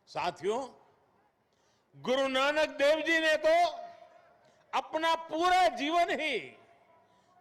साथियों, गुरु नानक देव जी ने तो अपना पूरा जीवन ही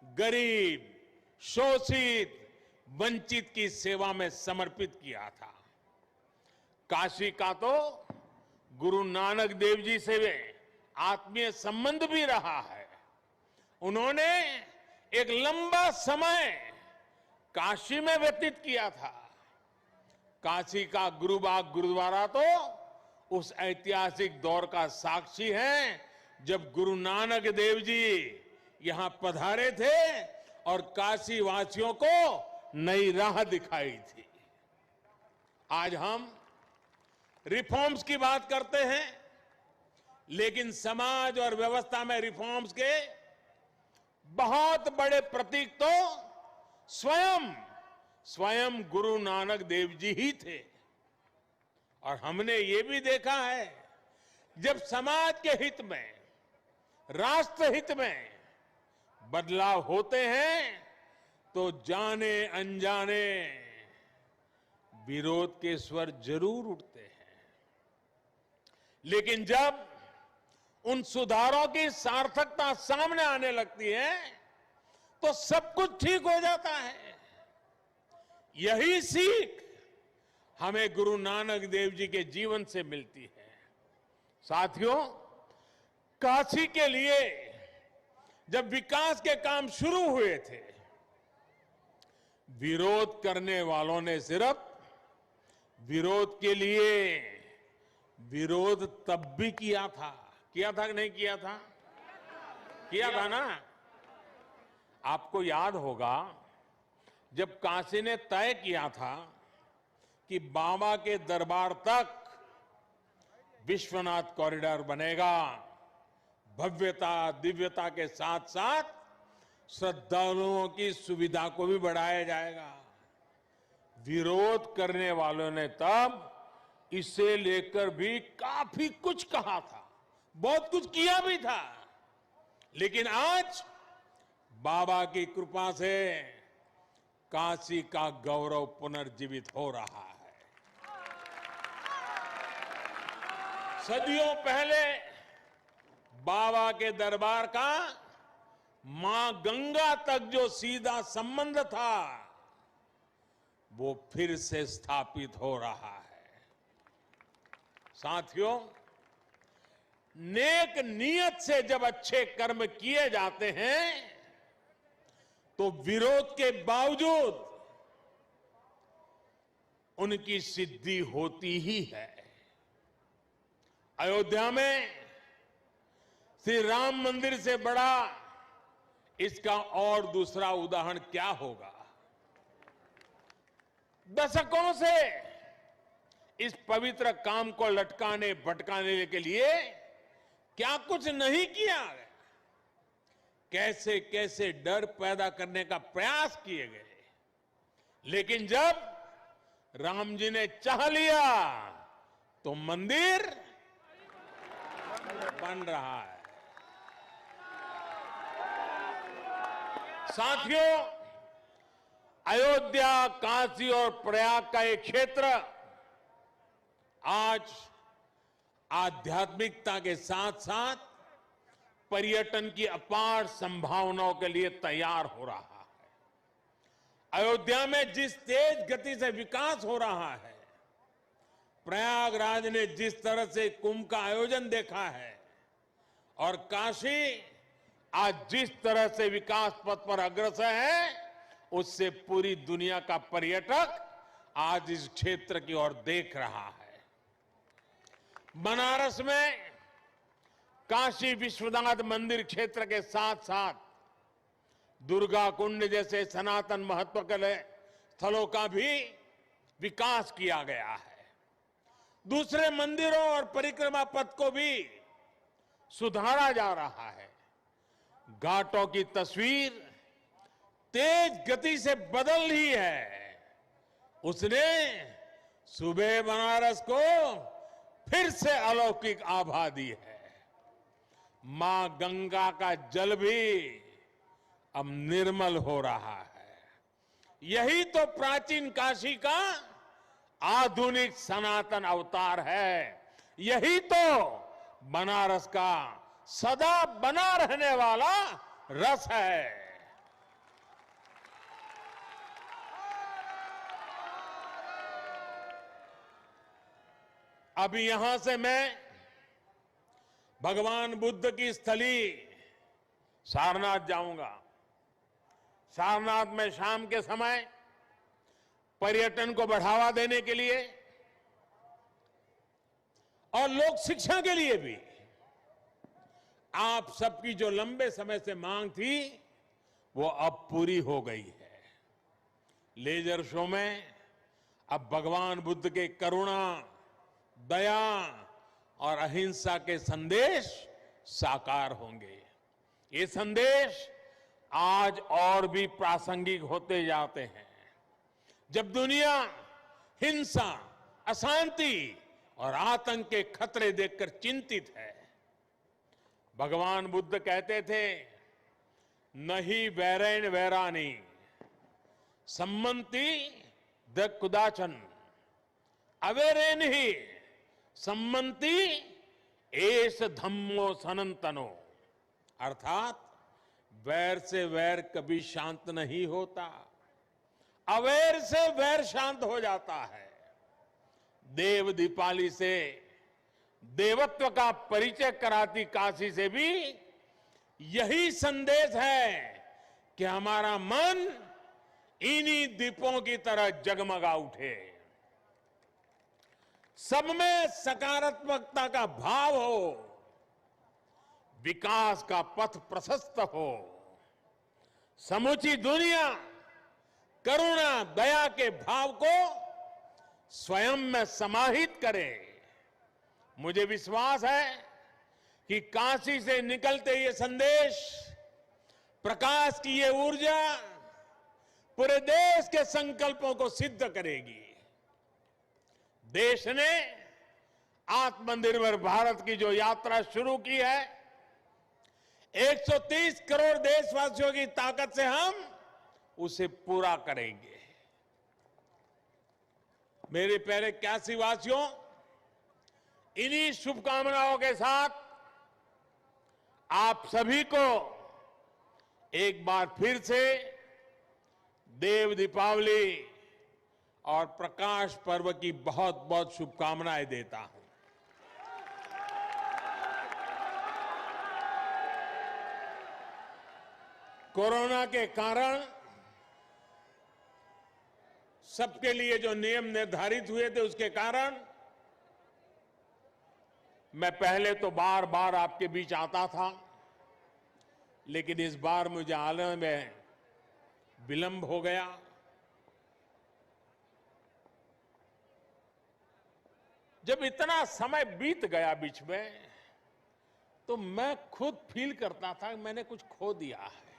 गरीब, शोषित, वंचित की सेवा में समर्पित किया था। काशी का तो गुरु नानक देव जी से आत्मीय संबंध भी रहा है। उन्होंने एक लंबा समय काशी में व्यतीत किया था। काशी का गुरुबाग गुरुद्वारा तो उस ऐतिहासिक दौर का साक्षी है जब गुरु नानक देव जी यहां पधारे थे और काशी वासियों को नई राह दिखाई थी। आज हम रिफॉर्म्स की बात करते हैं, लेकिन समाज और व्यवस्था में रिफॉर्म्स के बहुत बड़े प्रतीक तो स्वयं गुरु नानक देव जी ही थे। और हमने ये भी देखा है, जब समाज के हित में, राष्ट्र हित में बदलाव होते हैं तो जाने अनजाने विरोध के स्वर जरूर उठते हैं, लेकिन जब उन सुधारों की सार्थकता सामने आने लगती है तो सब कुछ ठीक हो जाता है। यही सीख हमें गुरु नानक देव जी के जीवन से मिलती है। साथियों, काशी के लिए जब विकास के काम शुरू हुए थे, विरोध करने वालों ने सिर्फ विरोध के लिए विरोध तब भी किया था कि नहीं किया था? किया था ना। आपको याद होगा, जब काशी ने तय किया था कि बाबा के दरबार तक विश्वनाथ कॉरिडोर बनेगा, भव्यता दिव्यता के साथ साथ श्रद्धालुओं की सुविधा को भी बढ़ाया जाएगा। विरोध करने वालों ने तब इसे लेकर भी काफी कुछ कहा था, बहुत कुछ किया भी था, लेकिन आज बाबा की कृपा से काशी का गौरव पुनर्जीवित हो रहा है। सदियों पहले बाबा के दरबार का मां गंगा तक जो सीधा संबंध था, वो फिर से स्थापित हो रहा है। साथियों, नेक नियत से जब अच्छे कर्म किए जाते हैं तो विरोध के बावजूद उनकी सिद्धि होती ही है। अयोध्या में श्री राम मंदिर से बड़ा इसका और दूसरा उदाहरण क्या होगा? दशकों से इस पवित्र काम को लटकाने भटकाने के लिए क्या कुछ नहीं किया गया, कैसे कैसे डर पैदा करने का प्रयास किए गए, लेकिन जब राम जी ने चाह लिया तो मंदिर बन रहा है। साथियों, अयोध्या, काशी और प्रयाग का एक क्षेत्र आज आध्यात्मिकता के साथ साथ पर्यटन की अपार संभावनाओं के लिए तैयार हो रहा है। अयोध्या में जिस तेज गति से विकास हो रहा है, प्रयागराज ने जिस तरह से कुंभ का आयोजन देखा है, और काशी आज जिस तरह से विकास पथ पर अग्रसर है, उससे पूरी दुनिया का पर्यटक आज इस क्षेत्र की ओर देख रहा है। बनारस में काशी विश्वनाथ मंदिर क्षेत्र के साथ साथ दुर्गा कुंड जैसे सनातन महत्व के स्थलों का भी विकास किया गया है। दूसरे मंदिरों और परिक्रमा पथ को भी सुधारा जा रहा है। घाटों की तस्वीर तेज गति से बदल रही है। उसने सुबह बनारस को फिर से अलौकिक आभा दी है। मां गंगा का जल भी अब निर्मल हो रहा है। यही तो प्राचीन काशी का आधुनिक सनातन अवतार है। यही तो बनारस का सदा बना रहने वाला रस है। अभी यहां से मैं भगवान बुद्ध की स्थली सारनाथ जाऊंगा। सारनाथ में शाम के समय पर्यटन को बढ़ावा देने के लिए और लोक शिक्षा के लिए भी आप सबकी जो लंबे समय से मांग थी वो अब पूरी हो गई है। लेजर शो में अब भगवान बुद्ध के करुणा, दया और अहिंसा के संदेश साकार होंगे। ये संदेश आज और भी प्रासंगिक होते जाते हैं, जब दुनिया हिंसा, अशांति और आतंक के खतरे देखकर चिंतित है। भगवान बुद्ध कहते थे, नहीं वैरेण वैरानी सम्मति द कुदाचन अवेरेन ही सम्मति एस धम्मो सनातनो। अर्थात वैर से वैर कभी शांत नहीं होता, अवैर से वैर शांत हो जाता है। देव दीपाली से देवत्व का परिचय कराती काशी से भी यही संदेश है कि हमारा मन इन्हीं दीपों की तरह जगमगा उठे, सब में सकारात्मकता का भाव हो, विकास का पथ प्रशस्त हो, समूची दुनिया करुणा, दया के भाव को स्वयं में समाहित करे। मुझे विश्वास है कि काशी से निकलते ये संदेश, प्रकाश की ये ऊर्जा पूरे देश के संकल्पों को सिद्ध करेगी। देश ने आत्मनिर्भर भारत की जो यात्रा शुरू की है, 130 करोड़ देशवासियों की ताकत से हम उसे पूरा करेंगे। मेरे प्यारे काशी वासियों, इन्हीं शुभकामनाओं के साथ आप सभी को एक बार फिर से देव दीपावली और प्रकाश पर्व की बहुत बहुत शुभकामनाएं देता हूं। कोरोना के कारण सबके लिए जो नियम निर्धारित हुए थे, उसके कारण मैं पहले तो बार बार आपके बीच आता था, लेकिन इस बार मुझे आने में विलंब हो गया। जब इतना समय बीत गया बीच में, तो मैं खुद फील करता था कि मैंने कुछ खो दिया है।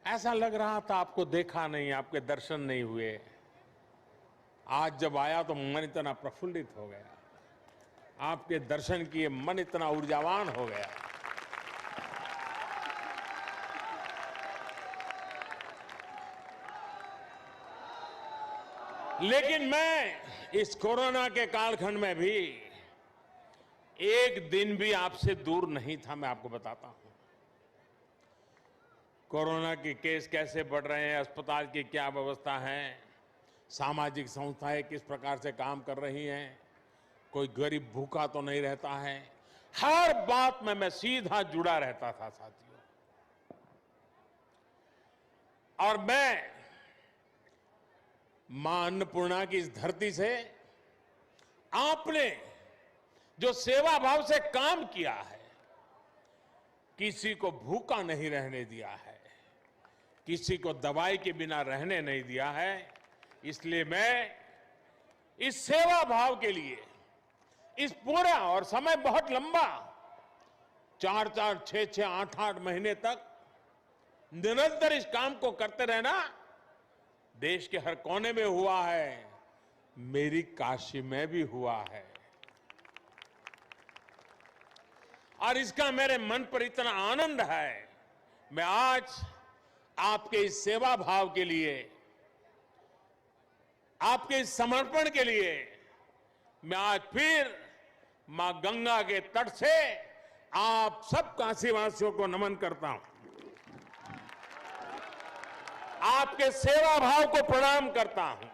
ऐसा लग रहा था, आपको देखा नहीं, आपके दर्शन नहीं हुए। आज जब आया तो मन इतना प्रफुल्लित हो गया, आपके दर्शन किए मन इतना ऊर्जावान हो गया। लेकिन मैं इस कोरोना के कालखंड में भी एक दिन भी आपसे दूर नहीं था। मैं आपको बताता हूं, कोरोना के केस कैसे बढ़ रहे हैं, अस्पताल की क्या व्यवस्था है, सामाजिक संस्थाएं किस प्रकार से काम कर रही हैं, कोई गरीब भूखा तो नहीं रहता है। हर बात में मैं सीधा जुड़ा रहता था साथियों। और मैं मां अन्नपूर्णा की इस धरती से आपने जो सेवा भाव से काम किया है, किसी को भूखा नहीं रहने दिया है, किसी को दवाई के बिना रहने नहीं दिया है, इसलिए मैं इस सेवा भाव के लिए इस पूरा, और समय बहुत लंबा, 4-4, 6-6, 8-8 महीने तक निरंतर इस काम को करते रहना, देश के हर कोने में हुआ है, मेरी काशी में भी हुआ है। और इसका मेरे मन पर इतना आनंद है, मैं आज आपके इस सेवा भाव के लिए आपके इस समर्पण के लिए मैं आज फिर मां गंगा के तट से आप सब काशीवासियों को नमन करता हूं, आपके सेवा भाव को प्रणाम करता हूं।